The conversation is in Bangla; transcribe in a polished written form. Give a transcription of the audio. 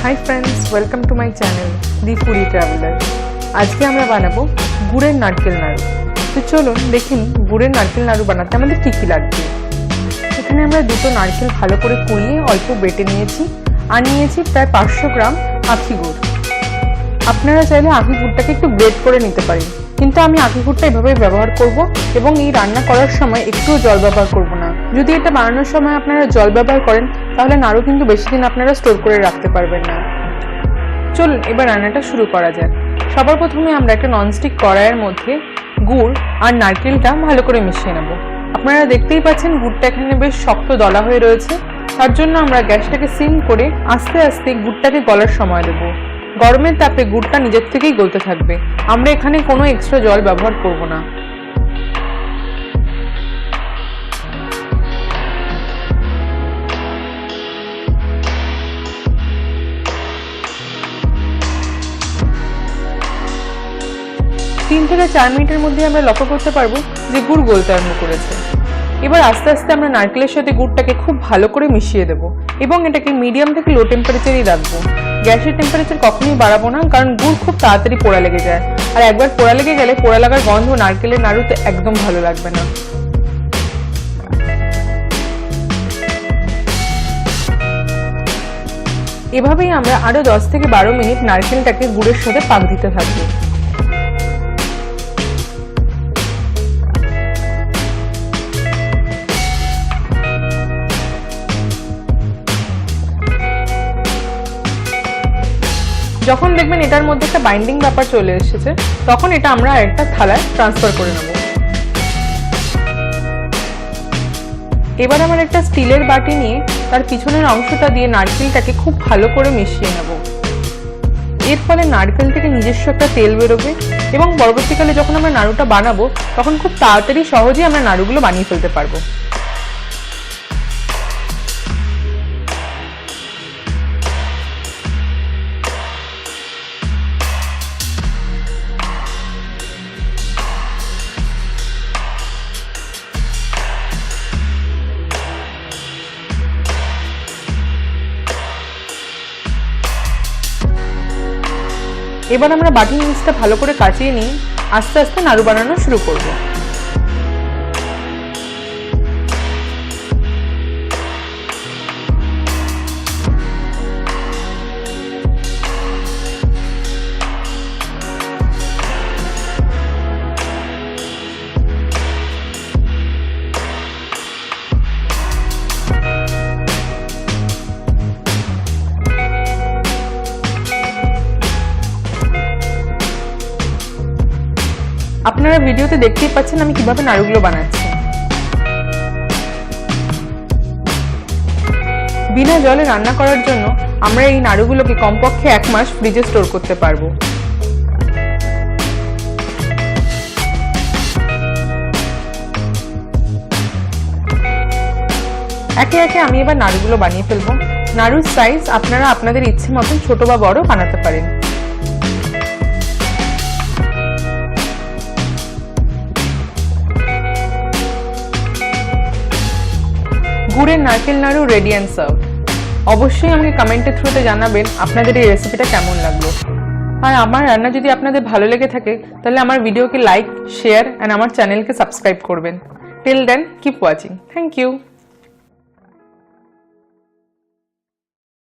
High friends, welcome to my channel the foodie traveller. आज के আমরা বানাবো গুড়ের নারকেল নাড়ু। তো চলুন দেখুন গুড়ের নারকেল নাড়ু বানাতে আমাদের কি কি লাগবে। এখানে আমরা দুটো নারকেল ভালো করে কুড়িয়ে অল্প বেটে নিয়েছি আর নিয়েছি প্রায় 500 গ্রাম আখি গুড়। আপনারা চাইলে আখি গুড়টাকে একটু গ্রেট করে নিতে পারেন, কিন্তু আমি আখি গুড়টা এভাবে ব্যবহার করব এবং এই রান্না করার সময় একটুও জল ব্যবহার করব না। যদি এটা বানানোর সময় আপনারা জল ব্যবহার করেন তাহলে নাড়ু কিন্তু বেশি দিন আপনারা স্টোর করে রাখতে পারবেন না। চলুন এবার রান্নাটা শুরু করা যাক। সবার প্রথমে আমরা একটা ননস্টিক কড়াইয়ের মধ্যে গুড় আর নারকেলটা ভালো করে মিশিয়ে নেব। আপনারা দেখতেই পাচ্ছেন গুড়টা এখানে বেশ শক্ত দলা হয়ে রয়েছে, তার জন্য আমরা গ্যাসটাকে সিম করে আস্তে আস্তে গুড়টাকে গলার সময় দেব। গরমের তাপে গুড়টা নিজের থেকেই গলতে থাকবে, আমরা এখানে কোনো এক্সট্রা জল ব্যবহার করব না। তিন থেকে 4 মিনিটের মধ্যে আমরা লক্ষ্য করতে পারবো যে গুড় গলতে আরম্ভ করেছে। এবার আস্তে আস্তে আমরা নারকেলের সাথে গুড়টাকে খুব ভালো করে মিশিয়ে দেব এবং এটাকে মিডিয়াম থেকে লো টেম্পারেচারেই রাখবো। গ্যাসের টেম্পারেচার কখনোই বাড়াবো না, কারণ গুড় খুব তাড়াতাড়ি পোড়া লেগে যায়, আর একবার পোড়া লেগে গেলে পোড়া লাগার গন্ধ নারকেলের নাড়ুতে একদম ভালো লাগবে না। এভাবেই আমরা আরো 10 থেকে 12 মিনিট নারকেলটাকে গুড়ের সাথে পাক দিতে থাকবো। যখন দেখবেন এটার মধ্যে একটা বাইন্ডিং ব্যাপার চলে এসেছে, তখন এটা আমরা আরেকটা থালায় ট্রান্সফার করে নেব। এবার আমরা একটা স্টিলের বাটি নিয়ে তার পিছনের অংশটা দিয়ে নারকেলটাকে খুব ভালো করে মিশিয়ে নেব। এর ফলে নারকেল থেকে নিজস্ব একটা তেল বেরোবে এবং পরবর্তীকালে যখন আমরা নাড়ুটা বানাবো তখন খুব তাড়াতাড়ি সহজেই আমরা নাড়ুগুলো বানিয়ে ফেলতে পারবো। এবার আমরা বাটির নিচটা ভালো করে কাচিয়ে নিয়ে আস্তে আস্তে নাড়ু বানানো শুরু করব। আপনারা ভিডিওতে দেখতেই পাচ্ছেন আমি কিভাবে নাড়ুগুলো বানাচ্ছি। বিনা জলে রান্না করার জন্য আমরা এই নাড়ুগুলোকে কমপক্ষে 1 মাস ফ্রিজে স্টোর করতে পারবো। একে একে আমি এবার নাড়ুগুলো বানিয়ে ফেলবো। নাড়ুর সাইজ আপনারা আপনাদের ইচ্ছে মতন ছোট বা বড় বানাতে পারেন। গুড়ের নারকেল নাড়ু রেডি অ্যান্ড সার্ভ। অবশ্যই আমাকে কমেন্টের থ্রুতে জানাবেন আপনাদের এই রেসিপিটা কেমন লাগলো। আর আমার রান্না যদি আপনাদের ভালো লেগে থাকে তাহলে আমার ভিডিওকে লাইক, শেয়ার এন্ড আমার চ্যানেলকে সাবস্ক্রাইব করবেন। Till then keep watching. Thank you.